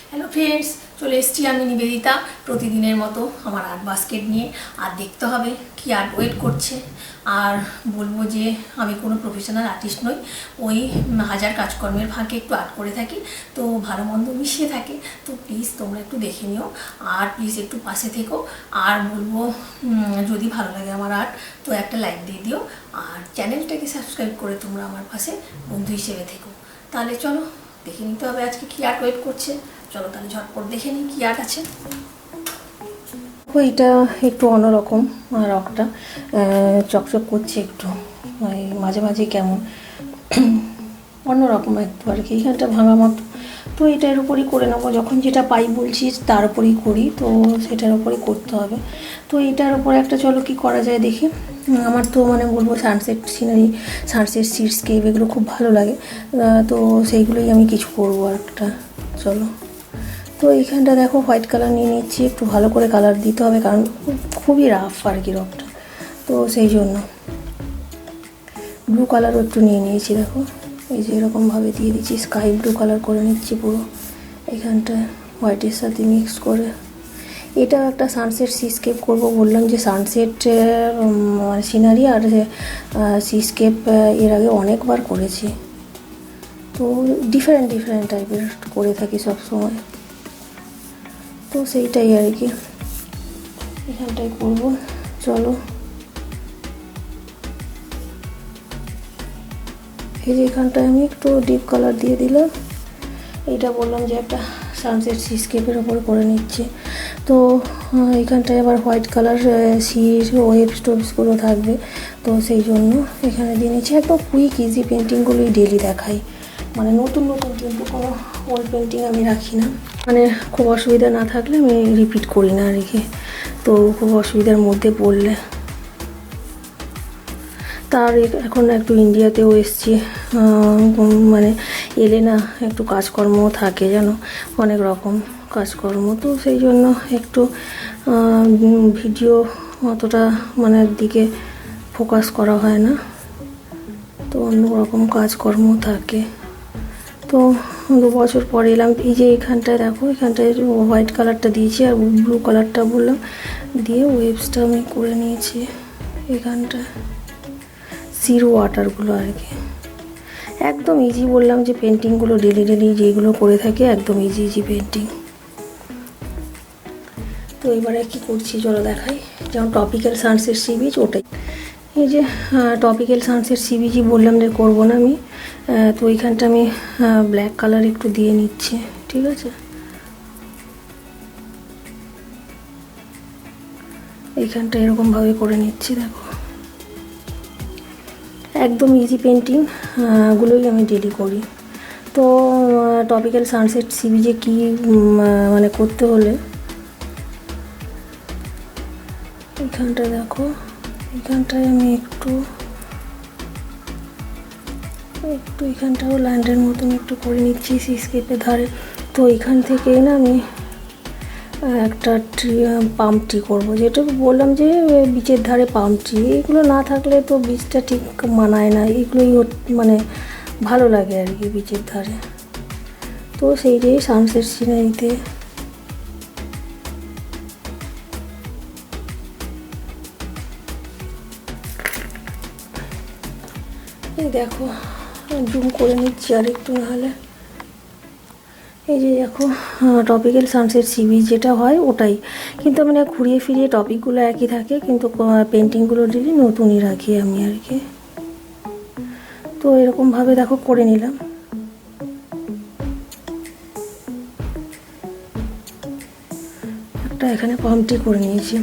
Hello friends, চলে এসেছি আমি নিবেদিতা প্রতিদিনের মতো আমার আর্ট বাস্কেট নিয়ে। আর দেখতে হবে কি আর্ট ওয়েট করছে। আর বলবো যে আমি কোনো প্রফেশনাল আর্টিস্ট নই, ওই হাজার কাজকর্মের ফাঁকে একটু আর্ট করে থাকি, তো ভালো মন্দ মিশিয়ে থাকে। তো প্লিজ তোমরা একটু দেখে নিও, আর প্লিজ একটু পাশে থেকো। আর বলবো যদি ভালো লাগে আমার আর্ট তো একটা লাইক দিয়ে দিও, আর চ্যানেলটাকে সাবস্ক্রাইব করে তোমরা আমার পাশে বন্ধু হিসেবে থেকো। তাহলে চলো দেখে নিতে হবে আজকে কি আর্ট ওয়েট করছে। চলো তাহলে ঝটপট দেখে নিই কি আর্ট আছে। এটা একটু অন্যরকম, রকটা চকচক করছে একটু, মাঝে মাঝে কেমন অন্যরকম একটু আর কি। এখানটা ভাঙা মতো, তো এটার উপরই করে নেবো। যখন যেটা পাই বলছি তার উপরেই করি, তো সেটার উপরেই করতে হবে। তো এটার উপরে একটা চলো কি করা যায় দেখি। আমার তো মানে বলবো সানসেট সিনারি, সানসেট সিটস্কেপ এগুলো খুব ভালো লাগে, তো সেইগুলোই আমি কিছু করবো একটা। চলো, তো এইখানটা দেখো হোয়াইট কালার নিয়ে নিচ্ছি, একটু ভালো করে কালার দিতে হবে কারণ খুবই রাফ আর কি রকটা, তো সেই জন্য ব্লু কালারও একটু নিয়ে নিয়েছি। দেখো এই যে এরকমভাবে দিয়ে দিচ্ছি, স্কাই ব্লু কালার করে নিচ্ছি পুরো এখানটা হোয়াইটের সাথে মিক্স করে। এটাও একটা সানসেট সিস্কেপ করব, বললাম যে সানসেট মানে সিনারি আর সিস্কেপ এর আগে অনেকবার করেছি, তো ডিফারেন্ট ডিফারেন্ট টাইপের করে থাকি সব সময়, তো সেইটাই আর কি এখানটাই করব। চলো, এই যে এখানটায় আমি একটু ডিপ কালার দিয়ে দিলাম। এইটা বললাম যে একটা সানসেট সিস্কেপের ওপরে করে নিচ্ছে, তো এখানটায় আবার হোয়াইট কালার সির ওয়েব স্টোভসগুলো থাকবে, তো সেই জন্য এখানে দিয়ে নিচ্ছি। একদম কুইক ইজি পেন্টিংগুলোই ডেলি দেখাই, মানে নতুন নতুন, কিন্তু কোনো ওল্ড পেন্টিং আমি রাখি না, মানে খুব অসুবিধা না থাকলে আমি রিপিট করি না আর কি, তো খুব অসুবিধার মধ্যে পড়লে। তার এখন একটু ইন্ডিয়াতেও এসছি, মানে এলে না একটু কাজকর্ম থাকে যেন, অনেক রকম কাজকর্ম, তো সেই জন্য একটু ভিডিও অতটা মানে দিকে ফোকাস করা হয় না, তো অন্য রকম কাজকর্ম থাকে। তো 2 বছর পরে এলাম। এই যে এখানটায় দেখো, এখানটায় হোয়াইট কালারটা দিয়েছি আর ব্লু কালারটা বললাম দিয়ে ওয়েবসটা আমি করে নিয়েছি এখানটায়, জিরো ওয়াটারগুলো আর কি। একদম ইজি, বললাম যে পেন্টিংগুলো ডেলি ডেলি যেগুলো করে থাকে একদম ইজি ইজি পেন্টিং। তো এবারে কি করছি চলো দেখাই। যেমন টপিক্যাল সানসেট সি বিচ, ওটাই এই যে টপিক্যাল সানসেট সি বিচই বললাম যে করবো না আমি, তো এইখানটা আমি ব্ল্যাক কালার একটু দিয়ে নিচ্ছি, ঠিক আছে। এইখানটা এরকমভাবে করে নিচ্ছি, দেখো একদম ইজি পেন্টিং গুলোই আমি ডেলি করি। তো টপিক্যাল সানসেট সি বিচে কী মানে করতে হলে এখানটা দেখো, এখানটায় আমি একটু এখানটাও ল্যান্ডের মতন একটু করে নিচ্ছি সিস্কেপের ধারে। তো এখান থেকেই না আমি একটা পাম ট্রি করবো, যেটা বললাম যে বিচের ধারে পাম ট্রি, এগুলো না থাকলে তো বিচটা ঠিক মানায় না, এগুলোই মানে ভালো লাগে আর কি বিচের ধারে। তো সেই যে সানসেট সিনারিতে এই দেখো জুম করে নিচ্ছি আর একটু, নাহলে এই যে দেখো টপিক্যাল সানসেট সি বিচ যেটা হয় ওটাই, কিন্তু মানে ঘুরিয়ে ফিরিয়ে টপিকগুলো একই থাকে, কিন্তু পেন্টিংগুলো ডেলি নতুনই রাখি আমি আর কি। তো এরকমভাবে দেখো করে নিলাম। একটা এখানে পাম্পটি করে নিয়েছি,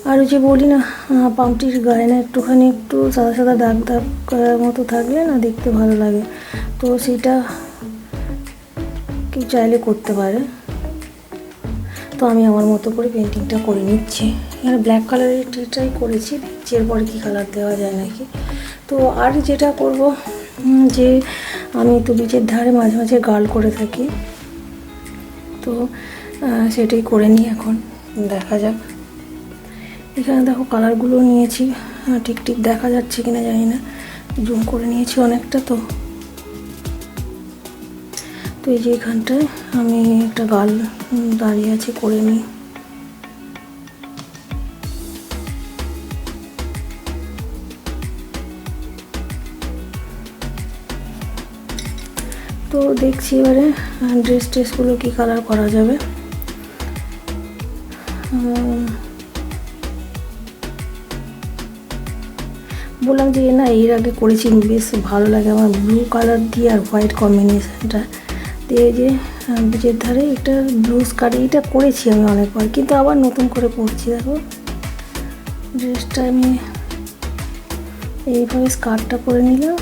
আর ওই যে বলি না পাম্পটির গায়ে না একটুখানি একটু সাদা সাদা দাগ দাগ মতো থাকলে না দেখতে ভালো লাগে, তো সেটা কেউ চাইলে করতে পারে। তো আমি আমার মতো করে পেন্টিংটা করে নিচ্ছি। এখানে ব্ল্যাক কালারের ট্রিটাই করেছি, দেখছি এরপরে কী কালার দেওয়া যায় নাকি। তো আর যেটা করব, যে আমি তো বিচের ধারে মাঝে মাঝে গার্ল করে থাকি, তো সেটাই করে নিই এখন, দেখা যাক। এখানে দেখো কালারগুলো নিয়েছি, ঠিক ঠিক দেখা যাচ্ছে কিনা জানি না, জুম করে নিয়েছি অনেকটা। তো তো এই যে এখানটায় আমি একটা গাল দাঁড়িয়ে আছে, করে নিই। তো দেখছি এবারে ড্রেসগুলো কি কালার করা যাবে। বললাম যে না, এর আগে করেছি, বেশ ভালো লাগে আমার ব্লু কালার দিয়ে আর হোয়াইট কম্বিনেশনটা দিয়ে। যে বিচের ধারে একটা ব্লু স্কার্ট, এইটা করেছি আমি অনেকবার, কিন্তু আবার নতুন করে করছি। দেখো ড্রেসটা আমি এইভাবে স্কার্টটা পরে নিলাম।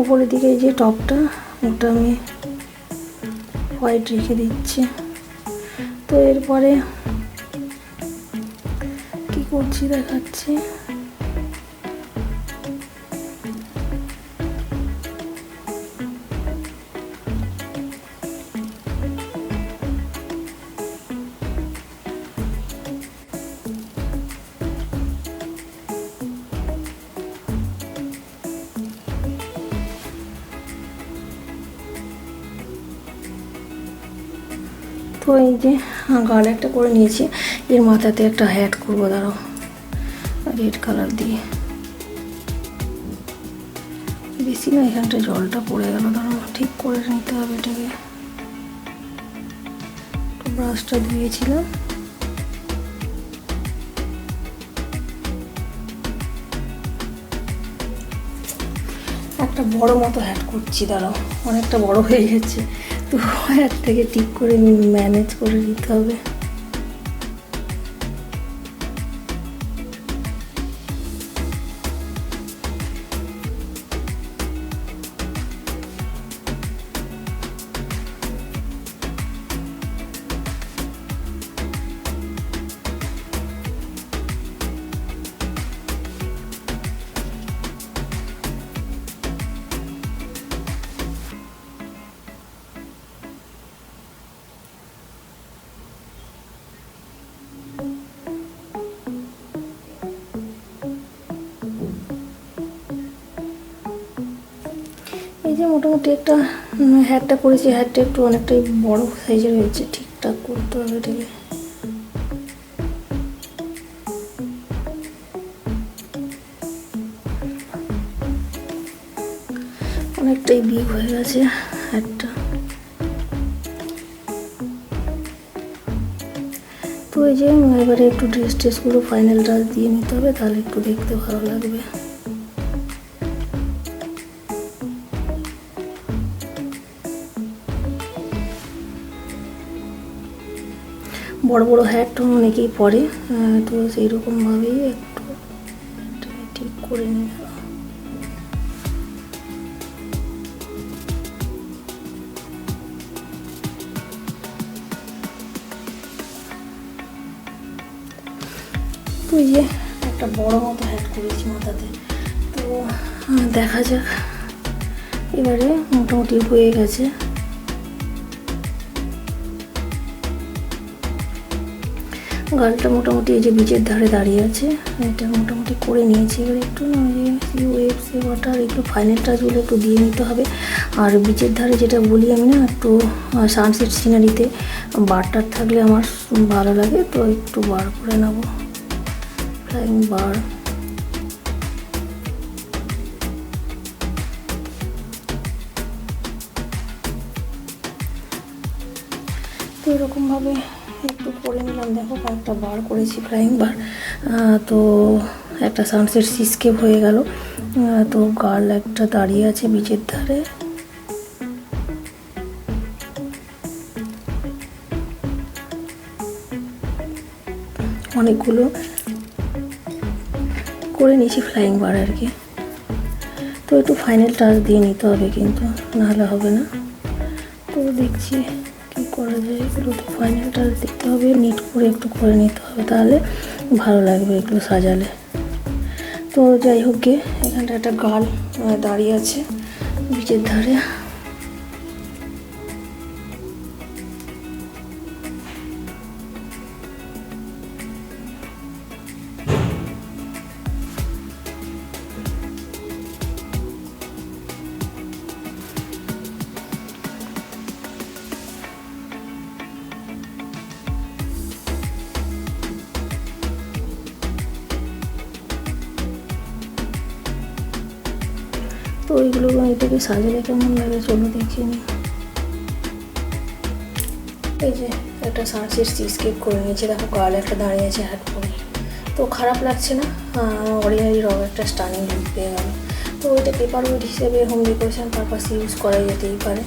উপরের দিকে এই যে টপটা, ওটা আমি হোয়াইট রেখে দিচ্ছি। তো এরপরে কি করছি দেখাচ্ছি। তো এই যে গাল একটা করে নিয়েছি, এর মাথাতে একটা হ্যাট করবো, দাঁড়াও, রেড কালার দিয়ে। বেশি না, এখানটা জলটা পড়ে গেল, দাঁড়াও ঠিক করে নিতে হবে এটাকে। ব্রাশটা ধুয়েছিলাম। একটা বড় মতো হ্যাট করছি, দাঁড়াও, অনেকটা বড় হয়ে গেছে, তো হ্যাট থেকে ঠিক করে ম্যানেজ করে নিতে হবে। এই যে মোটামুটি একটা হ্যাটটা করেছি, হ্যাটটা একটু অনেকটাই বড় সাইজের হয়েছে, ঠিকঠাক করতে হবে এটাকে। অনেকটাই বিগ হয়ে গেছে হ্যাটটা। তো এই যে এবারে একটু ড্রেসগুলো ফাইনাল টাচ দিয়ে নিতে হবে, তাহলে একটু দেখতে ভালো লাগবে। বড় বড় হ্যাট অনেকেই পরে, তো সেই রকমভাবেই একটু ঠিক করে নিয়ে যাওয়া। তো এই যে একটা বড় মতো হ্যাট করেছি মাথাতে। তো দেখা যাক, এবারে মোটামুটি হয়ে গেছে। গালটা মোটামুটি এই যে বিচের ধারে দাঁড়িয়ে আছে, এটা মোটামুটি করে নিয়েছি। এবার একটু না ওয়েভস ওয়াটার একটু ফাইনাল টাচগুলো একটু দিয়ে নিতে হবে। আর বিচের ধারে যেটা বলি আমি না, একটু সানসেট সিনারিতে বারটার থাকলে আমার ভালো লাগে, তো একটু বার করে নেবো, ফ্লাইং বার। তো এরকমভাবে একটু করে নিলাম। দেখো কয়েকটা বার করেছি ফ্লাইং বার। তো একটা সানসেট সিস্কেপ হয়ে গেল। তো গার্ল একটা দাঁড়িয়ে আছে বিচের ধারে। অনেকগুলো করে নিয়েছি ফ্লাইং বার আর কি। তো একটু ফাইনাল টাচ দিয়ে নিতে হবে, কিন্তু নাহলে হবে না। তো দেখছি কি করা যায়, এগুলো তো ফাইনাল টাচ দিতে হবে, নিট করে একটু করে নিতে হবে, তাহলে ভালো লাগবে একটু সাজালে। তো তো যাই হোক গিয়ে এখানটা একটা গাল দাঁড়িয়ে আছে বিচের ধারে। তো ওইগুলো এটাকে সাজালে কেমন লাগে চলো দেখিয়ে নিই। এই যে একটা সানসেট সিস্কেপ করে নিয়েছে, দেখো গাল একটা দাঁড়িয়ে আছে হ্যাট পরে, তো খারাপ লাগছে না। অর্ডিনারি রঙ একটা স্টানিং লুক পেয়ে গেল। তো ওইটা পেপার ওয়েট হিসেবে হোম ডেকোরেশন পারপাস ইউজ করা যেতেই পারে।